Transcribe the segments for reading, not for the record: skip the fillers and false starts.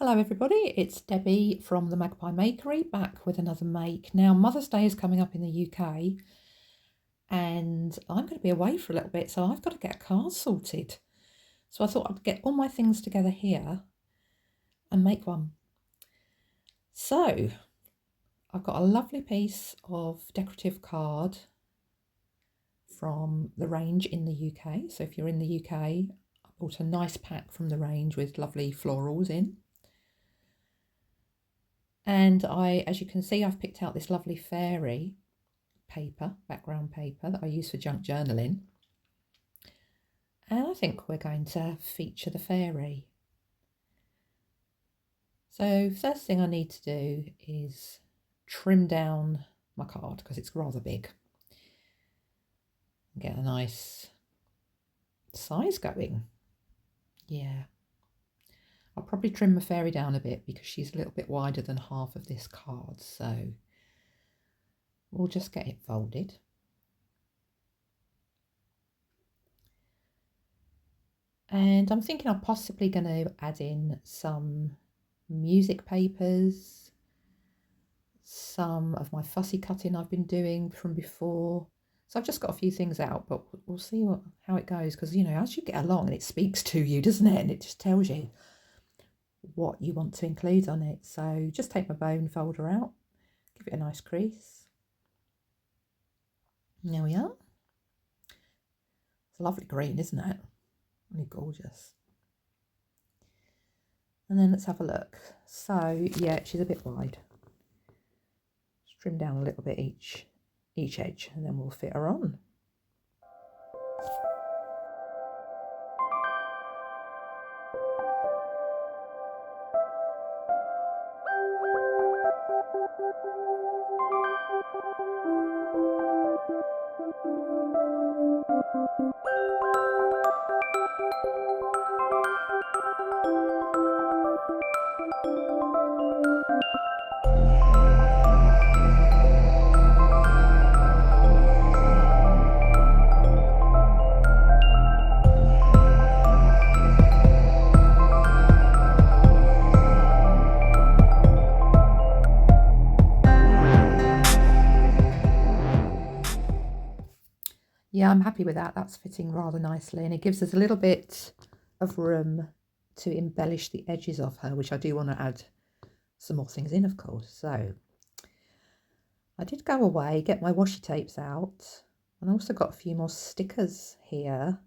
Hello everybody, it's Debbie from the Magpie Makery, back with another make. Now Mother's Day is coming up in the UK and I'm going to be away for a little bit, so I've got to get a card sorted. So I thought I'd get all my things together here and make one. So I've got a lovely piece of decorative card from the range in the UK. So if you're in the UK, I bought a nice pack from the range with lovely florals in. And as you can see, I've picked out this lovely fairy paper, background paper that I use for junk journaling. And I think we're going to feature the fairy. So first thing I need to do is trim down my card because it's rather big. Get a nice size going. Yeah. I'll probably trim my fairy down a bit because she's a little bit wider than half of this card, so we'll just get it folded. And I'm thinking I'm possibly going to add in some music papers, some of my fussy cutting I've been doing from before. So I've just got a few things out, but we'll see how it goes, because, you know, as you get along and it speaks to you, doesn't it? And it just tells you what you want to include on it. So just take my bone folder out, give it a nice crease. And there we are. It's a lovely green, isn't it? Really gorgeous. And then let's have a look. So yeah, she's a bit wide. Just trim down a little bit each edge, and then we'll fit her on. Yeah, I'm happy with that. That's fitting rather nicely, and it gives us a little bit of room to embellish the edges of her, which I do want to add some more things in, of course. So I did go away, get my washi tapes out, and I also got a few more stickers here.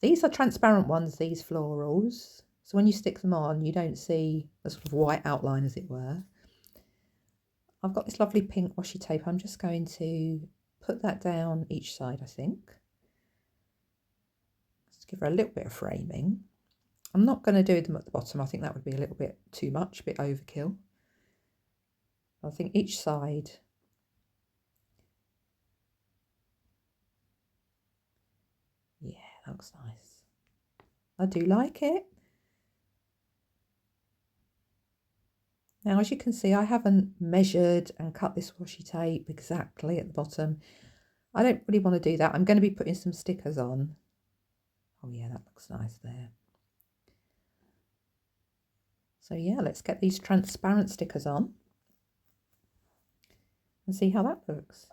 These are transparent ones, these florals. So when you stick them on, you don't see a sort of white outline, as it were. I've got this lovely pink washi tape. I'm just going to put that down each side, I think. Just give her a little bit of framing. I'm not going to do them at the bottom. I think that would be a little bit too much, a bit overkill. I think each side. Yeah, that looks nice. I do like it. Now, as you can see, I haven't measured and cut this washi tape exactly at the bottom. I don't really want to do that. I'm going to be putting some stickers on. Oh yeah, that looks nice there. So yeah, let's get these transparent stickers on and see how that looks.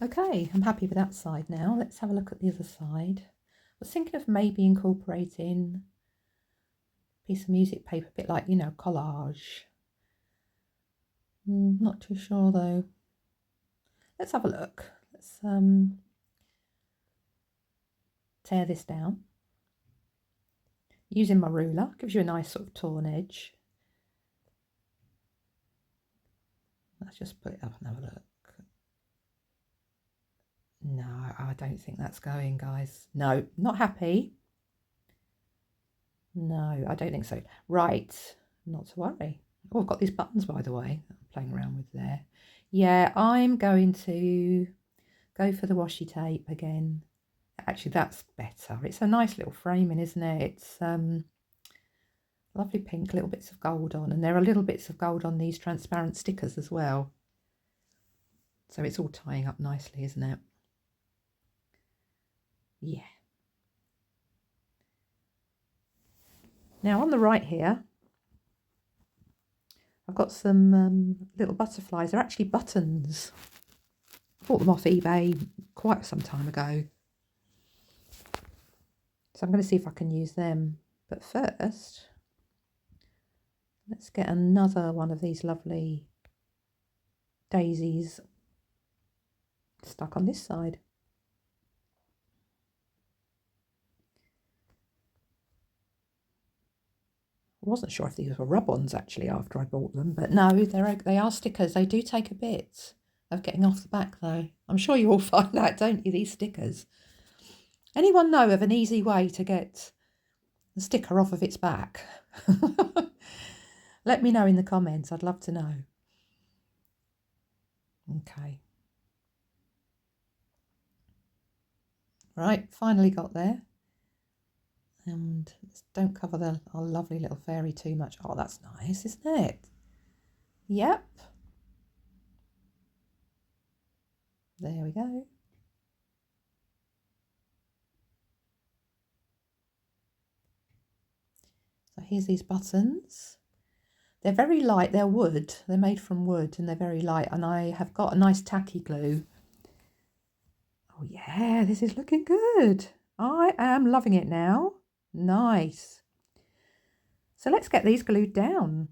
Okay, I'm happy with that side now. Let's have a look at the other side. I was thinking of maybe incorporating a piece of music paper, a bit like, you know, collage. Not too sure though. Let's have a look. Let's tear this down. Using my ruler, gives you a nice sort of torn edge. Let's just put it up and have a look. No, I don't think that's going, guys. No, not happy. No, I don't think so. Right, not to worry. Oh, I've got these buttons, by the way, that I'm playing around with there. Yeah, I'm going to go for the washi tape again. Actually, that's better. It's a nice little framing, isn't it? It's lovely pink, little bits of gold on, and there are little bits of gold on these transparent stickers as well. So it's all tying up nicely, isn't it? Yeah. Now on the right here, I've got some little butterflies. They're actually buttons. I bought them off eBay quite some time ago. So I'm going to see if I can use them. But first, let's get another one of these lovely daisies stuck on this side. I wasn't sure if these were rub-ons actually after I bought them, but no, they are stickers. They do take a bit of getting off the back though. I'm sure you all find that, don't you, these stickers? Anyone know of an easy way to get the sticker off of its back? Let me know in the comments. I'd love to know. Okay. Right, finally got there. And don't cover our lovely little fairy too much. Oh, that's nice, isn't it? Yep. There we go. So here's these buttons. They're very light. They're wood. They're made from wood and they're very light. And I have got a nice tacky glue. Oh yeah, this is looking good. I am loving it now. Nice. So let's get these glued down.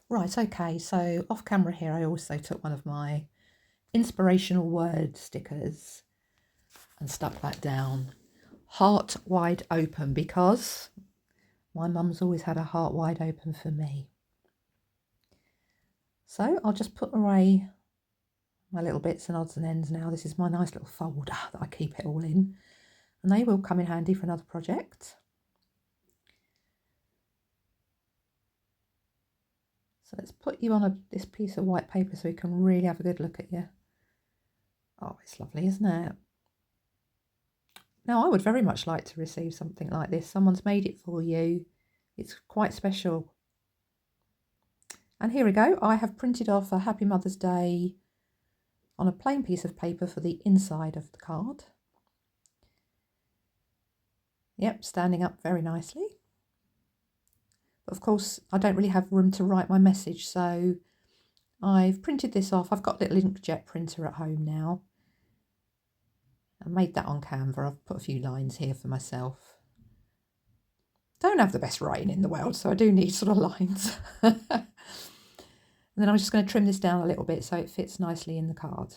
Right, okay, so off camera here I also took one of my inspirational word stickers and stuck that down. Heart wide open, because my mum's always had a heart wide open for me. So I'll just put away my little bits and odds and ends now. This is my nice little folder that I keep it all in, and they will come in handy for another project. So let's put you on this piece of white paper so we can really have a good look at you. Oh, it's lovely, isn't it? Now, I would very much like to receive something like this. Someone's made it for you. It's quite special. And here we go. I have printed off a Happy Mother's Day on a plain piece of paper for the inside of the card. Yep, standing up very nicely. But of course, I don't really have room to write my message, so I've printed this off. I've got a little inkjet printer at home now. I made that on Canva. I've put a few lines here for myself. don't have the best writing in the world, so I do need sort of lines. And then I'm just going to trim this down a little bit so it fits nicely in the card.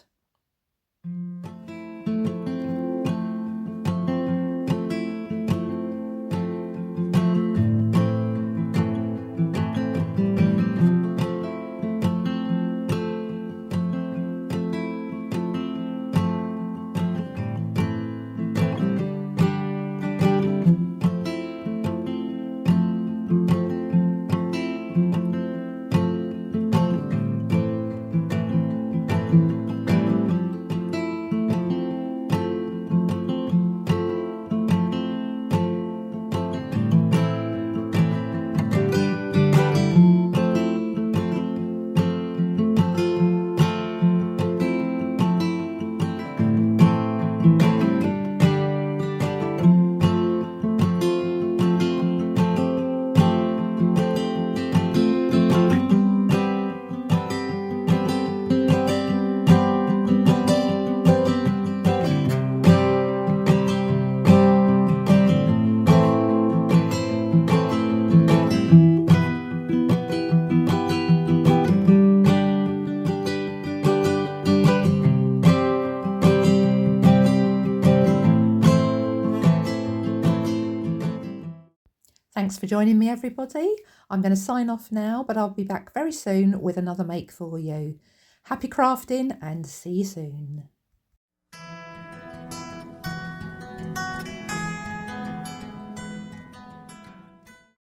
Thanks for joining me, everybody. I'm going to sign off now, but I'll be back very soon with another make for you. Happy crafting and see you soon.